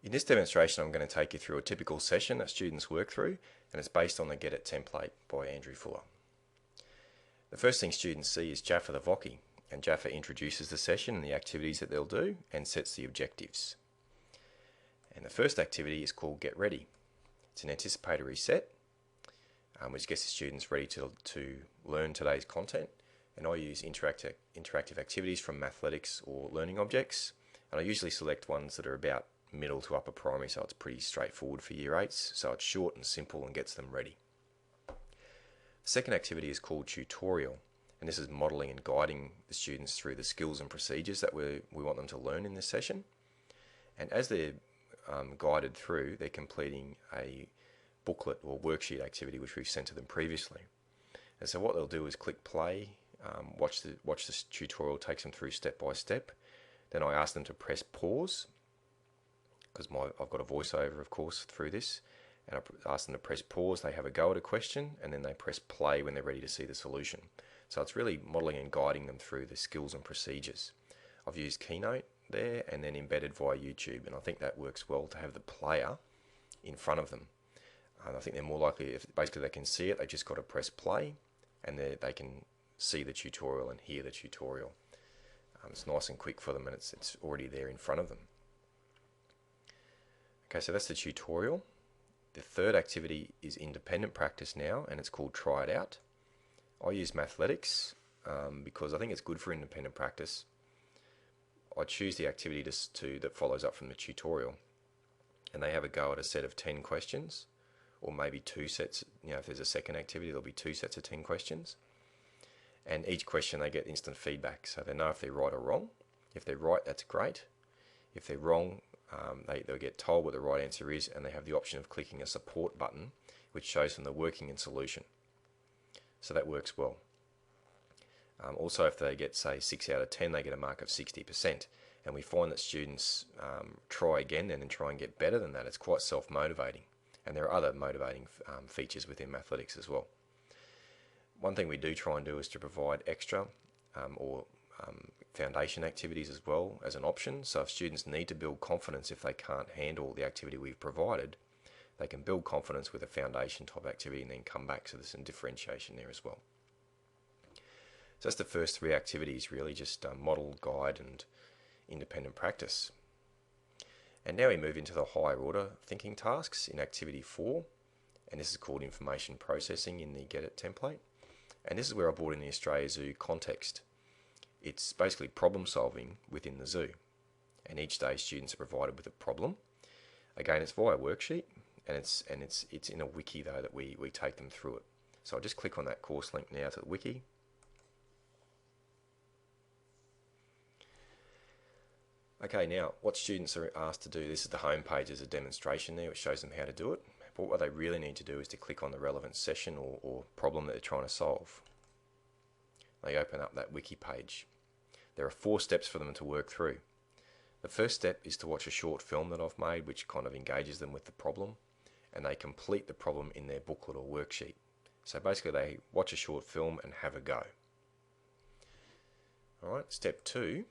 In this demonstration, I'm going to take you through a typical session that students work through, and it's based on the Get It template by Andrew Fuller. The first thing students see is Jaffa the Vockie, and Jaffa introduces the session and the activities that they'll do and sets the objectives. And the first activity is called Get Ready. It's an anticipatory set, which gets the students ready to learn today's content. And I use interactive activities from Mathletics or Learning Objects, and I usually select ones that are about middle to upper primary, so it's pretty straightforward for year 8s, so it's short and simple and gets them ready. The second activity is called Tutorial, and this is modelling and guiding the students through the skills and procedures that we want them to learn in this session. And as they're guided through, they're completing a booklet or worksheet activity which we've sent to them previously. And so what they'll do is click play, watch the tutorial takes them through step by step. Then I ask them to press pause, because I've got a voiceover, of course, through this, and I ask them to press pause. They have a go at a question, and then they press play when they're ready to see the solution. So it's really modelling and guiding them through the skills and procedures. I've used Keynote there and then embedded via YouTube, and I think that works well to have the player in front of them. And I think they're more likely, if basically they can see it, they just got to press play, and they can see the tutorial and hear the tutorial. It's nice and quick for them, and it's already there in front of them. Okay, so that's the tutorial. The third activity is independent practice now, and it's called Try It Out. I use Mathletics because I think it's good for independent practice. I choose the activity that follows up from the tutorial, and they have a go at a set of 10 questions, or maybe 2 sets. If there's a second activity, there'll be 2 sets of 10 questions. And each question they get instant feedback, so they know if they're right or wrong. If they're right, that's great. If they're wrong, they'll get told what the right answer is, and they have the option of clicking a support button which shows them the working and solution. So that works well. Also, if they get, say, 6 out of 10, they get a mark of 60%. And we find that students try again and then try and get better than that. It's quite self-motivating. And there are other motivating features within Mathletics as well. One thing we do try and do is to provide extra or foundation activities as well as an option. So if students need to build confidence if they can't handle the activity we've provided, they can build confidence with a foundation type activity and then come back. So there's some differentiation there as well. So that's the first 3 activities, really just model, guide and independent practice. And now we move into the higher order thinking tasks in activity 4, and this is called information processing in the Get It template. And this is where I brought in the Australia Zoo context. It's basically problem solving within the zoo, and each day students are provided with a problem. Again, it's via worksheet, and it's in a wiki though that we take them through it. So I'll just click on that course link now to the wiki. Okay, now what students are asked to do, this is the home page, there's a demonstration there which shows them how to do it. But what they really need to do is to click on the relevant session or problem that they're trying to solve. They open up that wiki page. There are 4 steps for them to work through. The first step is to watch a short film that I've made which kind of engages them with the problem, and they complete the problem in their booklet or worksheet. So basically they watch a short film and have a go. Alright, step 2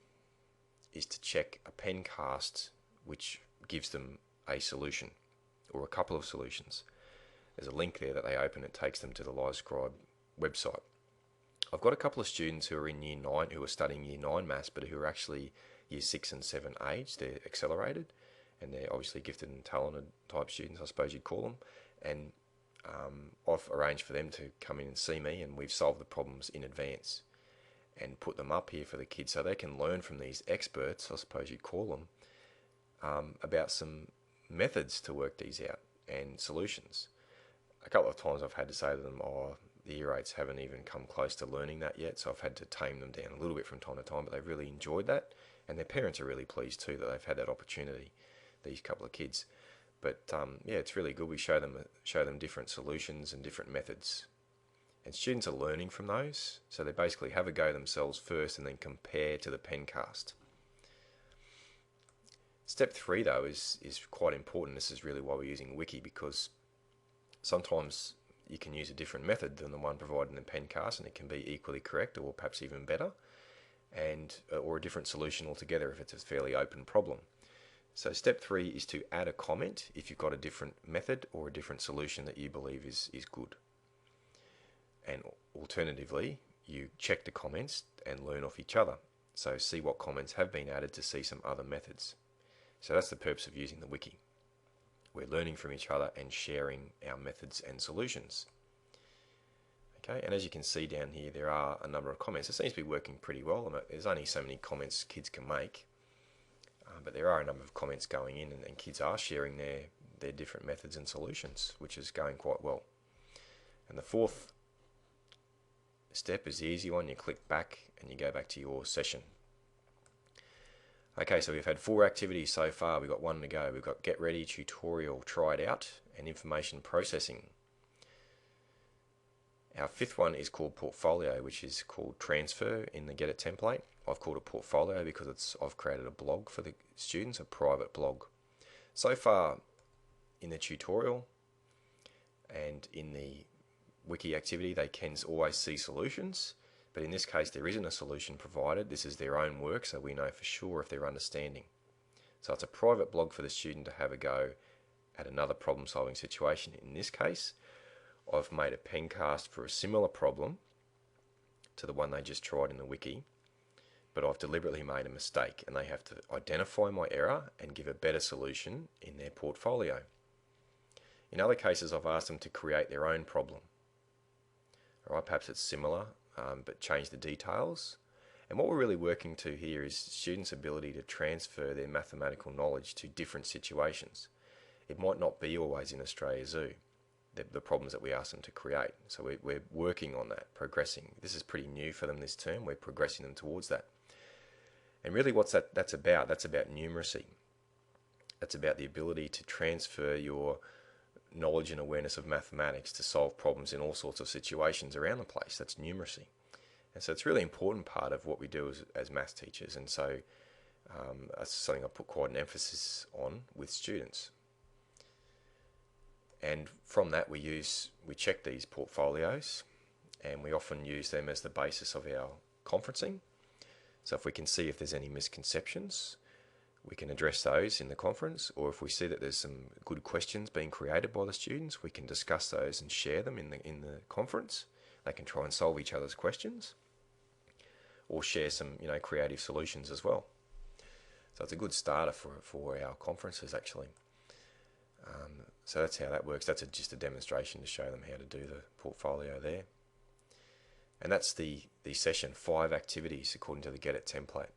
is to check a pencast which gives them a solution or a couple of solutions. There's a link there that they open, it takes them to the LiveScribe website. I've got a couple of students who are in Year 9 who are studying Year 9 maths but who are actually Year 6 and 7 age. They're accelerated and they're obviously gifted and talented type students, I suppose you'd call them. And I've arranged for them to come in and see me, and we've solved the problems in advance and put them up here for the kids so they can learn from these experts, I suppose you'd call them, about some methods to work these out and solutions. A couple of times I've had to say to them, the Year 8s haven't even come close to learning that yet, so I've had to tame them down a little bit from time to time, but they've really enjoyed that, and their parents are really pleased too that they've had that opportunity, these couple of kids. But yeah, it's really good. We show them different solutions and different methods, and students are learning from those, so they basically have a go themselves first and then compare to the pencast. Step 3 though is quite important. This is really why we're using Wiki, because sometimes you can use a different method than the one provided in the pencast and it can be equally correct or perhaps even better, and or a different solution altogether if it's a fairly open problem. So step 3 is to add a comment if you've got a different method or a different solution that you believe is good. And alternatively, you check the comments and learn off each other. So see what comments have been added to see some other methods. So that's the purpose of using the wiki. We're learning from each other and sharing our methods and solutions. Okay, and as you can see down here, there are a number of comments. It seems to be working pretty well. There's only so many comments kids can make, but there are a number of comments going in, and kids are sharing their different methods and solutions, which is going quite well. And the fourth step is the easy one. You click back and you go back to your session. Okay, so we've had 4 activities so far. We've got 1 to go. We've got get ready, tutorial, try it out, and information processing. Our 5th one is called portfolio, which is called transfer in the Get It template. I've called it portfolio because I've created a blog for the students, a private blog. So far in the tutorial and in the wiki activity, they can always see solutions, but in this case there isn't a solution provided. This is their own work, so we know for sure if they're understanding. So it's a private blog for the student to have a go at another problem solving situation. In this case, I've made a pencast for a similar problem to the one they just tried in the wiki, but I've deliberately made a mistake, and they have to identify my error and give a better solution in their portfolio. In other cases, I've asked them to create their own problem. All right, perhaps it's similar, but change the details. And what we're really working to here is students' ability to transfer their mathematical knowledge to different situations. It might not be always in Australia Zoo, the problems that we ask them to create. So we're working on that, progressing. This is pretty new for them this term. We're progressing them towards that. And really what's that's about numeracy. That's about the ability to transfer your knowledge and awareness of mathematics to solve problems in all sorts of situations around the place. That's numeracy. And so it's a really important part of what we do as maths teachers. And so that's something I put quite an emphasis on with students. And from that we check these portfolios, and we often use them as the basis of our conferencing. So if we can see if there's any misconceptions, we can address those in the conference, or if we see that there's some good questions being created by the students, we can discuss those and share them in the conference. They can try and solve each other's questions, or share some creative solutions as well. So it's a good starter for our conferences actually. So that's how that works. That's just a demonstration to show them how to do the portfolio there. And that's the session, 5 activities according to the Get It template.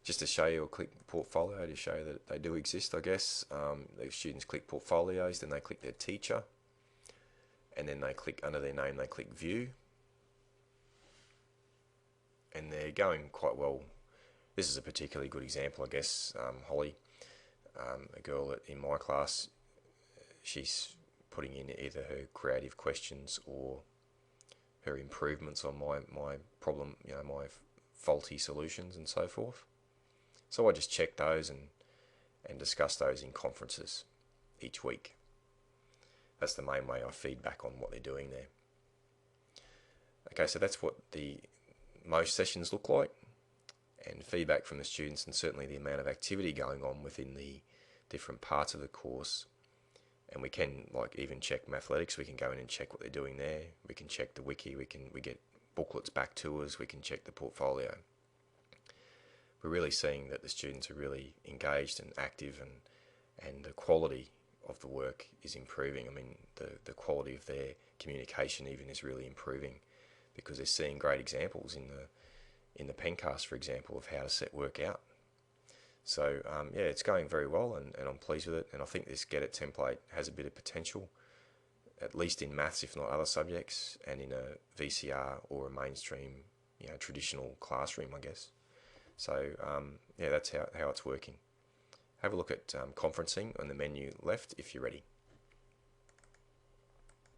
Just to show you, I'll click portfolio to show that they do exist, I guess. The students click portfolios, then they click their teacher, and then they click under their name, they click view. And they're going quite well. This is a particularly good example, I guess. Holly, a girl in my class, she's putting in either her creative questions or her improvements on my problem, my faulty solutions and so forth. So I just check those and discuss those in conferences each week. That's the main way I feed back on what they're doing there. Okay, so that's what most sessions look like, and feedback from the students, and certainly the amount of activity going on within the different parts of the course. And we can even check Mathletics. We can go in and check what they're doing there. We can check the wiki. We get booklets back to us. We can check the portfolio. We're really seeing that the students are really engaged and active, and the quality of the work is improving. I mean, the quality of their communication even is really improving, because they're seeing great examples in the pencast, for example, of how to set work out. So yeah, it's going very well, and I'm pleased with it. And I think this Get It template has a bit of potential, at least in maths, if not other subjects, and in a VCR or a mainstream, traditional classroom, I guess. So yeah, that's how it's working. Have a look at conferencing on the menu left if you're ready.